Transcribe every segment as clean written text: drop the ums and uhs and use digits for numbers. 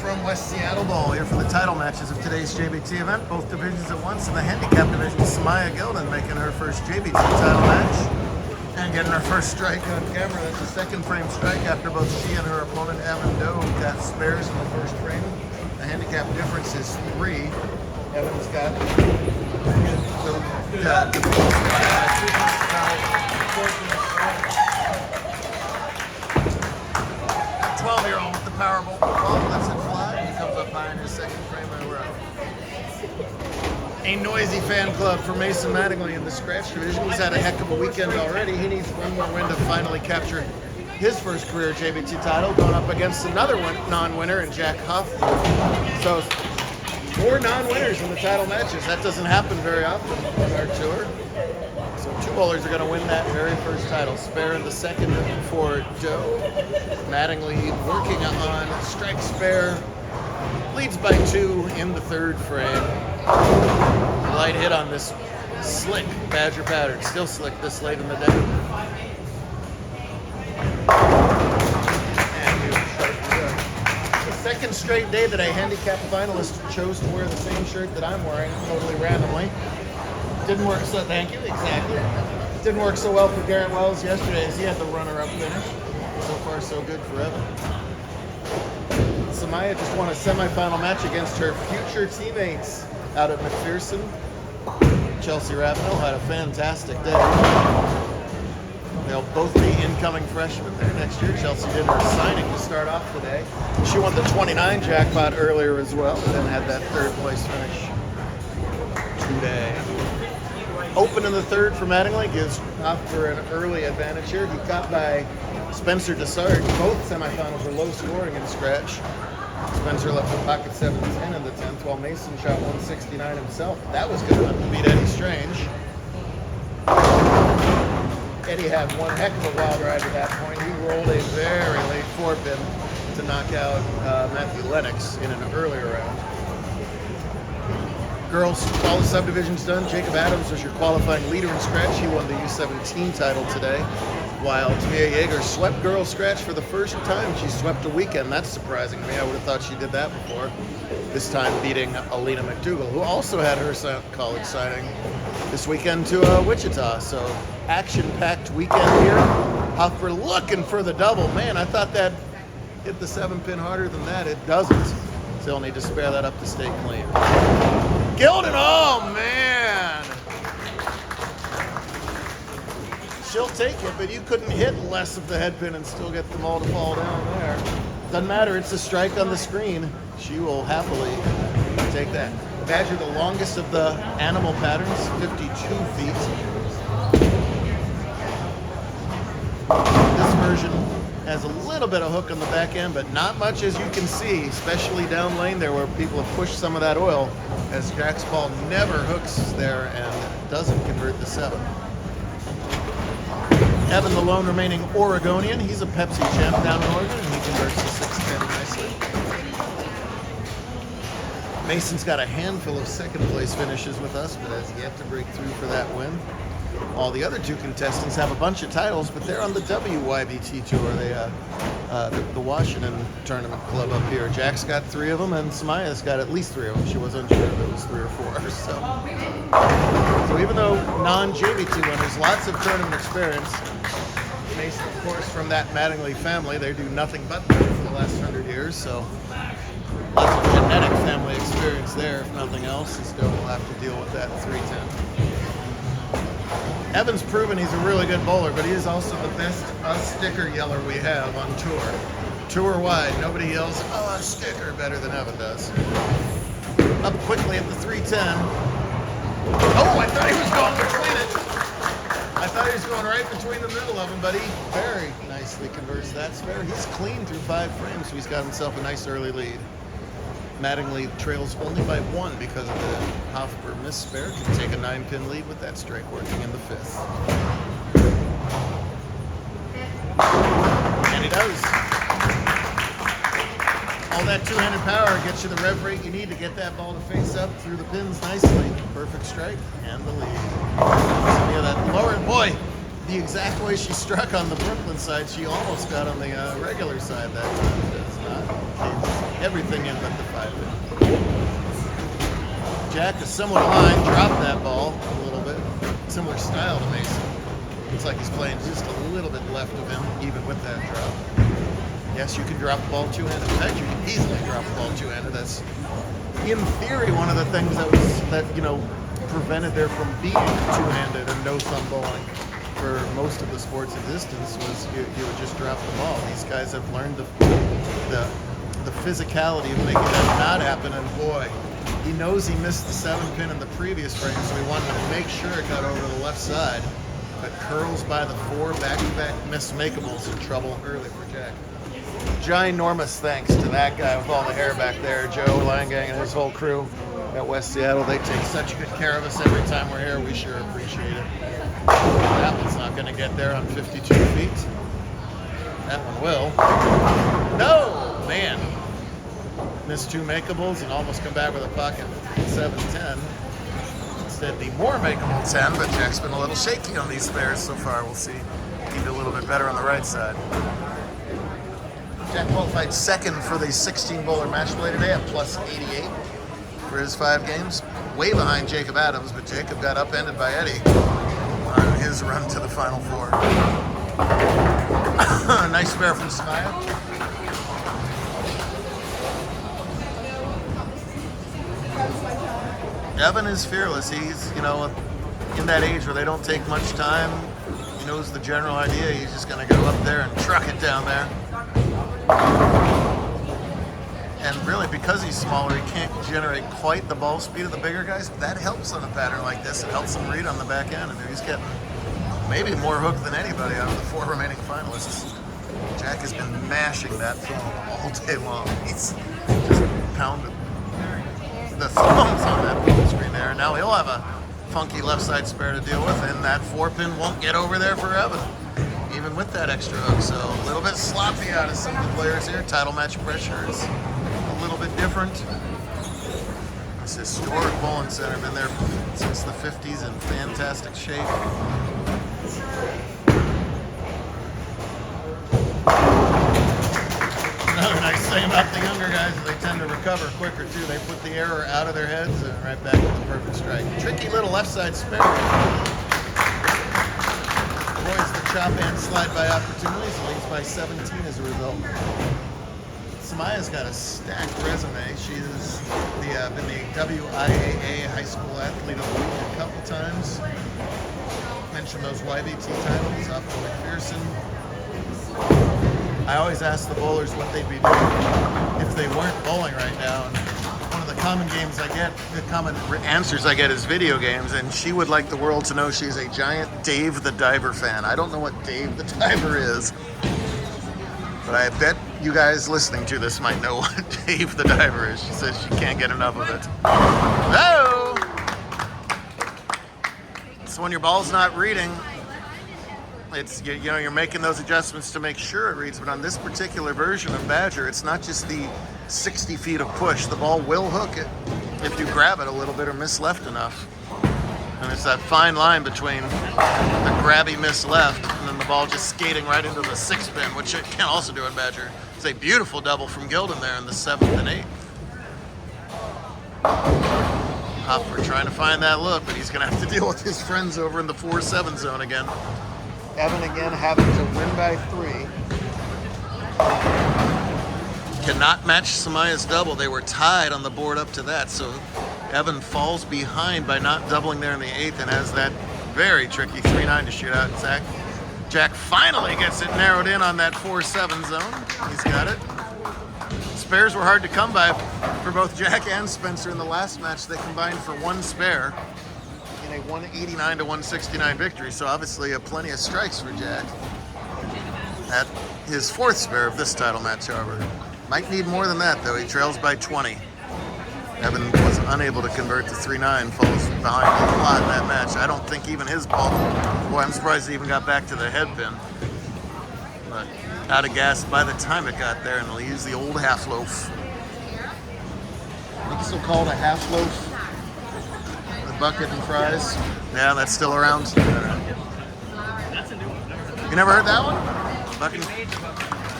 from West Seattle Bowl here for the title matches of today's JBT event. Both divisions at once. In the handicap division, Samaya Gilden making her first JBT title match and getting her first strike on camera. That's a second frame strike after both she and her opponent Evan Doe got spares in the first frame. The handicap difference is 3. Evan's got the 12-year-old with the Powerball ball lets it fly. He comes up high in his second frame and we're out. A noisy fan club for Mason Mattingly in the scratch division. He's had a heck of a weekend already. He needs one more win to finally capture his first career JBT title, going up against another non-winner in Jack Huff. So 4 non-winners in the title matches. That doesn't happen very often on our tour. So 2 bowlers are going to win that very first title. Spare in the second for Doe. Mattingly working on strike spare. Leads by 2 in the third frame. Light hit on this slick Badger pattern. Still slick this late in the day. Second straight day that a handicap finalist chose to wear the same shirt that I'm wearing, totally randomly. Didn't work so, thank you, exactly. Didn't work so well for Garrett Wells yesterday as he had the runner-up finish. So far, so good for Evan. Samaya just won a semifinal match against her future teammates out at McPherson. Chelsea Ravenel had a fantastic day. They'll both be incoming freshmen there next year. Chelsea did her signing to start off today. She won the 29 jackpot earlier as well, and then had that third place finish today. Open in the third for Mattingly gives Hoffer an early advantage here. He caught by Spencer Dessart. Both semifinals were low scoring in scratch. Spencer left the pocket 7-10 in the 10th, while Mason shot 169 himself. That was good enough to beat Eddie Strange. Eddie had one heck of a wild ride at that point. He rolled a very late 4-pin to knock out Matthew Lennox in an earlier round. Girls, all the subdivisions done. Jacob Adams was your qualifying leader in scratch. He won the U17 title today, while Tamia Yeager swept girls scratch for the first time. She swept a weekend. That's surprising to me. I would have thought she did that before. This time beating Alina McDougall, who also had her college signing this weekend to Wichita. So action-packed weekend here. Hoffer looking for the double. Man, I thought that hit the 7-pin harder than that. It doesn't. Still need to spare that up to stay clean. Gilden, oh man! She'll take it, but you couldn't hit less of the headpin and still get them all to fall down there. Doesn't matter, it's a strike on the screen. She will happily take that. Badger, the longest of the animal patterns, 52 feet. This version has a little bit of hook on the back end, but not much as you can see, especially down lane there where people have pushed some of that oil, as Jack's ball never hooks there and doesn't convert the 7. Evan, the lone remaining Oregonian, he's a Pepsi champ down in Oregon, and he converts the 610 nicely. Mason's got a handful of second place finishes with us, but has yet to break through for that win. All the other 2 contestants have a bunch of titles, but they're on the WYBT tour. They, the Washington tournament club up here. Jack's got 3 of them, and Samaya's got at least 3 of them. She was unsure if it was 3 or 4. So even though non-JBT winners, lots of tournament experience. Mason, of course, from that Mattingly family, they do nothing but that for the last 100 years. So lots of genetic family experience there, if nothing else. And still will have to deal with that 310. Evan's proven he's a really good bowler, but he is also the best sticker yeller we have on tour. Tour-wide, nobody yells, "Oh, a sticker," better than Evan does. Up quickly at the 310. Oh, I thought he was going between it. I thought he was going right between the middle of them, but he very nicely converts that spare. He's clean through 5 frames, so he's got himself a nice early lead. Mattingly trails only by 1 because of the Hoffer miss spare. Can take a 9-pin lead with that strike working in the 5th. And he does. All that 2-handed power gets you the rev rate you need to get that ball to face up through the pins nicely. Perfect strike and the lead. So yeah, that lower, boy, the exact way she struck on the Brooklyn side, she almost got on the regular side that time. That's not the case. everything in but the 5 pin. Jack, a similar line, dropped that ball a little bit. Similar style to Mason. Looks like he's playing just a little bit left of him, even with that drop. Yes, you can drop the ball two-handed. In fact, you can easily drop the ball two-handed. That's, in theory, one of the things that prevented there from being two-handed and no thumb bowling for most of the sport's existence was you would just drop the ball. These guys have learned the physicality of making that not happen, and boy, he knows he missed the 7-pin in the previous frame, so he wanted to make sure it got over the left side, but curls by the 4 back-to-back missed makeables in trouble early for Jack. Ginormous thanks to that guy with all the hair back there, Joe Langang and his whole crew at West Seattle. They take such good care of us every time we're here. We sure appreciate it. That one's not going to get there on 52 feet. That one will. No! Man. Missed 2 makeables and almost come back with a pocket 7-10. Instead, the more makeable 10, but Jack's been a little shaky on these spares so far. We'll see. He did a little bit better on the right side. Jack qualified second for the 16-bowler match play today at plus 88 for his 5 games. Way behind Jacob Adams, but Jacob got upended by Eddie on his run to the Final 4. Nice spare from Smile. Evan is fearless. He's, in that age where they don't take much time. He knows the general idea. He's just going to go up there and truck it down there. And really, because he's smaller, he can't generate quite the ball speed of the bigger guys. That helps on a pattern like this. It helps him read on the back end. And he's getting maybe more hook than anybody out of the 4 remaining finalists. Jack has been mashing that phone all day long. He's just pounded the thumbs on that phone screen there. Now he'll have a funky left side spare to deal with, and that 4-pin won't get over there for Evan, even with that extra hook. So a little bit sloppy out of some of the players here. Title match pressure is a little bit different. This historic bowling center, been there since the 50s in fantastic shape. Another nice thing about the younger guys is they tend to recover quicker too. They put the error out of their heads and right back to the perfect strike. Tricky little left side spare. Avoids the chop and slide by opportunities and leads by 17 as a result. Samaya's got a stacked resume. She's been the WIAA high school athlete of the week a couple times. Mentioned those YBT titles up to McPherson. I always ask the bowlers what they'd be doing if they weren't bowling right now. And one of the common answers I get is video games, and she would like the world to know she's a giant Dave the Diver fan. I don't know what Dave the Diver is, but I bet you guys listening to this might know what Dave the Diver is. She says she can't get enough of it. Oh! So when your ball's not reading, it's you're making those adjustments to make sure it reads. But on this particular version of Badger, it's not just the 60 feet of push. The ball will hook it if you grab it a little bit or miss left enough. And it's that fine line between the grabby miss left and then the ball just skating right into the 6-pin, which it can also do in Badger. It's a beautiful double from Gilden there in the 7th and 8th. Hopper trying to find that look, but he's going to have to deal with his friends over in the 4-7 zone again. Evan again having to win by 3. Cannot match Samaya's double. They were tied on the board up to that, so Evan falls behind by not doubling there in the 8th and has that very tricky 3-9 to shoot out. Jack finally gets it narrowed in on that 4-7 zone. He's got it. Spares were hard to come by for both Jack and Spencer in the last match. They combined for 1 spare in a 189 to 169 victory, so obviously plenty of strikes for Jack. At his 4th spare of this title match, however. Might need more than that, though. He trails by 20. Evan was unable to convert to 3-9, falls behind a lot in that match. I don't think even his ball, boy, I'm surprised he even got back to the head pin. But out of gas by the time it got there, and they'll use the old half loaf. What's still called a half loaf? The bucket and fries. Yeah, that's still around. You never heard that one? Bucket.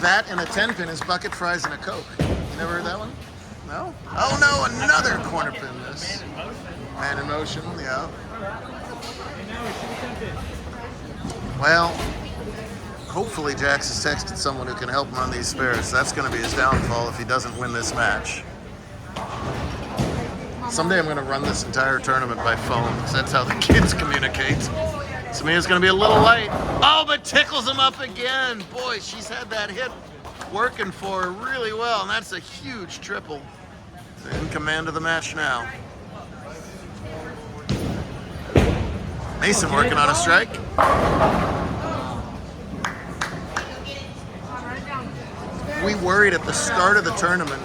That and a 10-pin is bucket fries and a Coke. You never heard that one? No? Oh no, another corner pin miss. Man in motion, yeah. Well, hopefully Jax has texted someone who can help him on these spares. That's going to be his downfall if he doesn't win this match. Someday I'm going to run this entire tournament by phone, because that's how the kids communicate. Samia's going to be a little light. Oh, but tickles him up again. Boy, she's had that hit working for her really well, and that's a huge triple. In command of the match now. Mason working on a strike. We worried at the start of the tournament,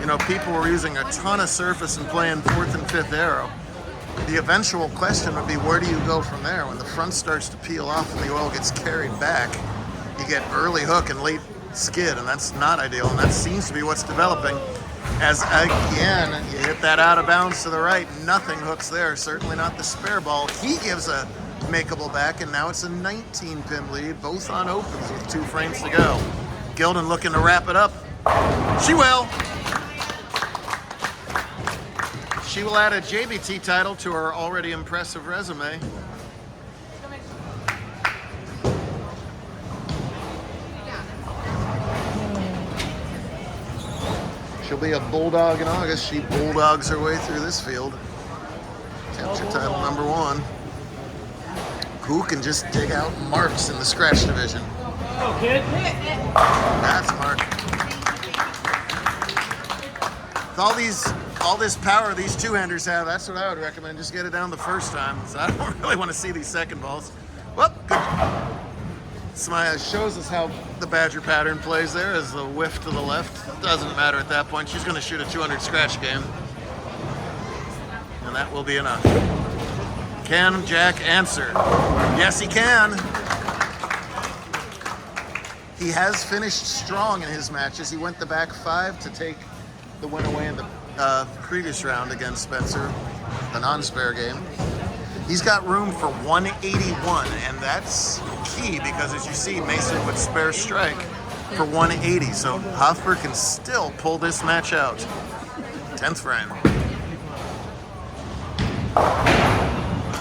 you know, people were using a ton of surface and playing 4th and 5th arrow. The eventual question would be, where do you go from there? When the front starts to peel off and the oil gets carried back, you get early hook and late skid, and that's not ideal, and that seems to be what's developing. As again, you hit that out of bounds to the right, nothing hooks there, certainly not the spare ball. He gives a makeable back, and now it's a 19-pin lead, both on opens with 2 frames to go. Gildan looking to wrap it up. She will. She will add a JBT title to her already impressive resume. She'll be a bulldog in August. She bulldogs her way through this field. Capture title number 1. Who can just dig out marks in the scratch division? Oh, kid. That's Mark. With all this power these two-handers have, that's what I would recommend. Just get it down the first time. So I don't really want to see these second balls. Well, good. Samaya shows us how the Badger pattern plays there as the whiff to the left. Doesn't matter at that point. She's going to shoot a 200 scratch game. And that will be enough. Can Jack answer? Yes, he can. He has finished strong in his matches. He went the back 5 to take the win away in the previous round against Spencer, the non-spare game. He's got room for 181, and that's key because, as you see, Mason would spare strike for 180, so Hoffer can still pull this match out. 10th frame.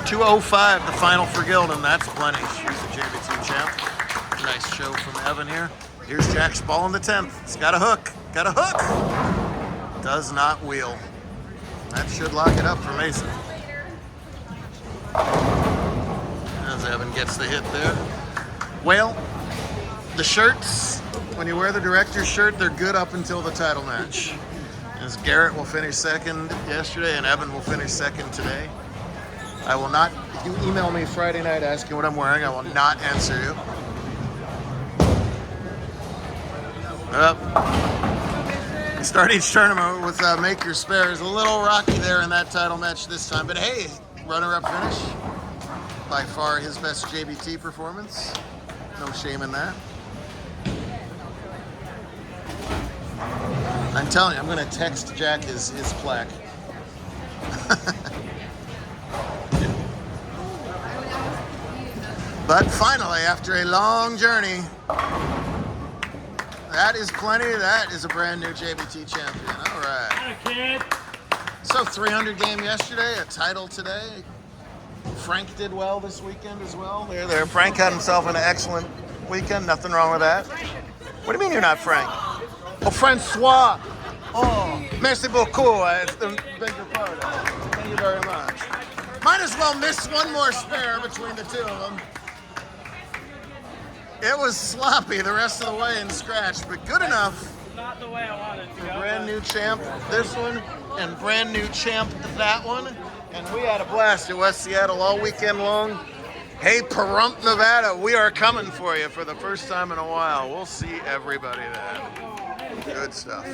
205, the final for Gildan. That's plenty. She's a JBT champ. Nice show from Evan here. Here's Jack's ball in the 10th. He's got a hook. Got a hook. Does not wheel. That should lock it up for Mason. As Evan gets the hit there. Well, the shirts, when you wear the director's shirt, they're good up until the title match. As Garrett will finish second yesterday and Evan will finish second today. I will not, if you email me Friday night asking what I'm wearing, I will not answer you. Start each tournament with make your spares. A little rocky there in that title match this time, but hey, runner-up finish. By far his best JBT performance. No shame in that. I'm telling you, I'm going to text Jack his plaque. But finally, after a long journey, that is plenty. That is a brand new JBT champion. All right. So 300 game yesterday, a title today. Frank did well this weekend as well. There. Frank had himself an excellent weekend. Nothing wrong with that. What do you mean you're not Frank? Oh, Francois. Oh, merci beaucoup. I beg your pardon. Thank you very much. Might as well miss one more spare between the two of them. It was sloppy the rest of the way in scratch, but good enough. Not the way I wanted to go. Brand new champ this one, and brand new champ that one. And we had a blast at West Seattle all weekend long. Hey, Pahrump, Nevada, we are coming for you for the first time in a while. We'll see everybody there. Good stuff.